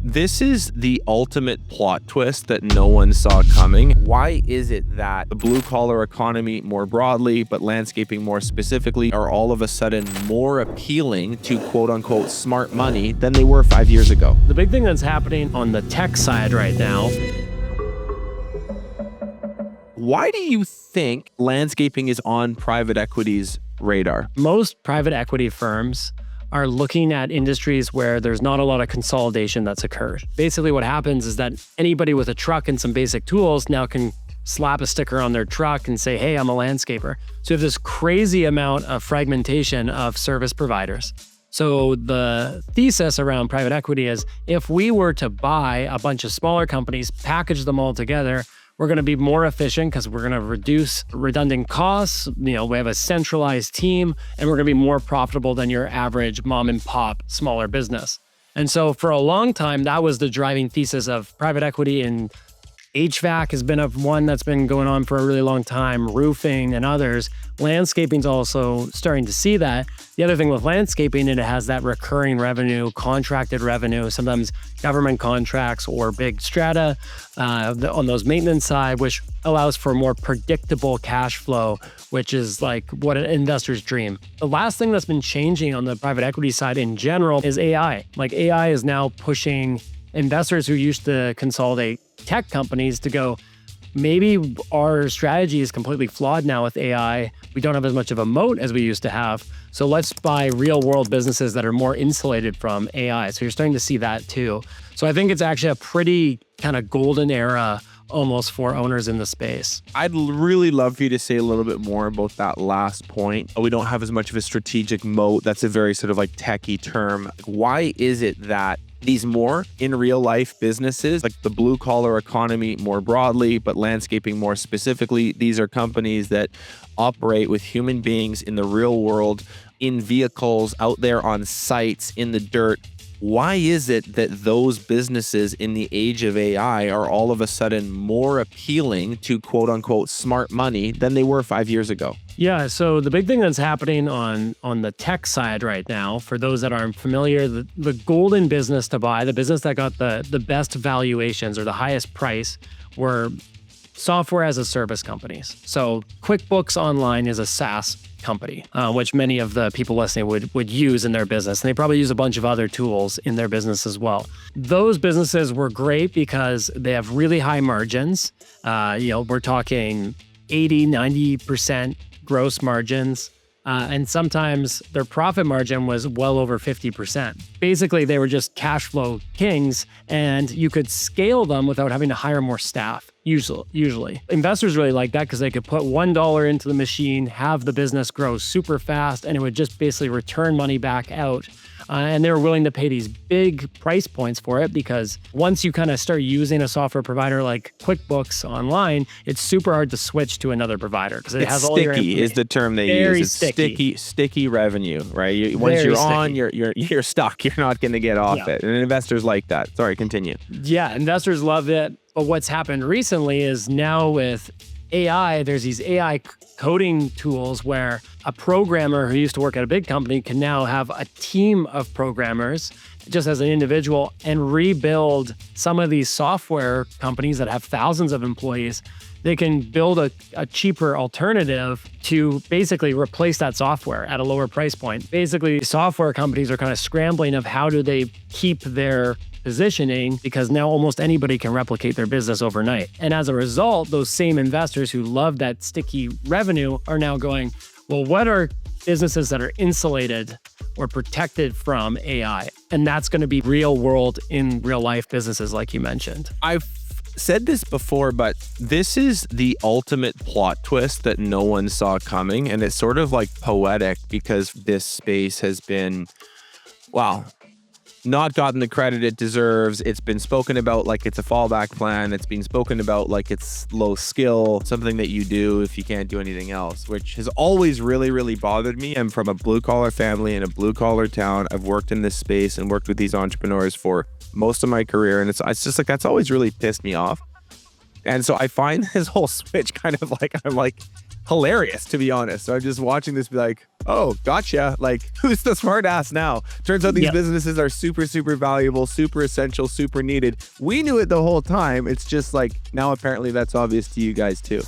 This is the ultimate plot twist that no one saw coming. Why is it that the blue-collar economy more broadly, but landscaping more specifically, are all of a sudden more appealing to quote-unquote smart money than they were 5 years ago? The big thing that's happening on the tech side right now. Why do you think landscaping is on private equity's radar? Most private equity firms are looking at industries where there's not a lot of consolidation that's occurred. Basically what happens is that anybody with a truck and some basic tools now can slap a sticker on their truck and say, hey, I'm a landscaper. So you have this crazy amount of fragmentation of service providers. So the thesis around private equity is if we were to buy a bunch of smaller companies, package them all together, we're going to be more efficient because we're going to reduce redundant costs. We have a centralized team and we're going to be more profitable than your average mom and pop smaller business. And so for a long time, that was the driving thesis of private equity, and HVAC has been one that's been going on for a really long time, roofing and others. Landscaping's also starting to see that. The other thing with landscaping, it has that recurring revenue, contracted revenue, sometimes government contracts or big strata on those maintenance side, which allows for more predictable cash flow, which is like what an investor's dream. The last thing that's been changing on the private equity side in general is AI. Like AI is now pushing investors who used to consolidate tech companies to go, maybe our strategy is completely flawed now with AI. We don't have as much of a moat as we used to have. So let's buy real world businesses that are more insulated from AI. So you're starting to see that too. So I think it's actually a pretty kind of golden era almost for owners in the space. I'd really love for you to say a little bit more about that last point. We don't have as much of a strategic moat. That's a very sort of like techie term. Why is it that these more in real life businesses, like the blue collar economy more broadly, but landscaping more specifically, these are companies that operate with human beings in the real world, in vehicles, out there on sites, in the dirt? Why is it that those businesses in the age of AI are all of a sudden more appealing to quote unquote smart money than they were 5 years ago? Yeah, so the big thing that's happening on the tech side right now, for those that aren't familiar, the golden business to buy, the business that got the best valuations or the highest price, were software as a service companies. So QuickBooks Online is a SaaS company, which many of the people listening would use in their business. And they probably use a bunch of other tools in their business as well. Those businesses were great because they have really high margins. We're talking 80, 90% gross margins. And sometimes their profit margin was well over 50%. Basically, they were just cash flow kings, and you could scale them without having to hire more staff, usually. Investors really like that because they could put $1 into the machine, have the business grow super fast, and it would just basically return money back out. And they were willing to pay these big price points for it because once you kind of start using a software provider like QuickBooks Online, it's super hard to switch to another provider because it has all your information. Sticky is the term they use. It's sticky revenue, right? Once you're on, you're stuck. You're not going to get off it. And investors like that. Sorry, continue. Yeah, investors love it. But what's happened recently is now with AI, there's these AI coding tools where a programmer who used to work at a big company can now have a team of programmers just as an individual and rebuild some of these software companies that have thousands of employees. They can build a cheaper alternative to basically replace that software at a lower price point. Basically, software companies are kind of scrambling of how do they keep their positioning because now almost anybody can replicate their business overnight. And as a result, those same investors who love that sticky revenue are now going, well, what are businesses that are insulated or protected from AI? And that's going to be real world in real life businesses like you mentioned. I've said this before, but this is the ultimate plot twist that no one saw coming. And it's sort of like poetic because this space has been, not gotten the credit it deserves. It's been spoken about like it's a fallback plan. It's been spoken about like it's low skill, something that you do if you can't do anything else, which has always really, really bothered me. I'm from a blue collar family in a blue collar town. I've worked in this space and worked with these entrepreneurs for most of my career. And it's just like, that's always really pissed me off. And so I find this whole switch kind of like, I'm like, hilarious, to be honest. So I'm just watching this be like, oh, gotcha. Like, who's the smart ass now? Turns out these businesses are super, super valuable, super essential, super needed. We knew it the whole time. It's just like now apparently that's obvious to you guys too.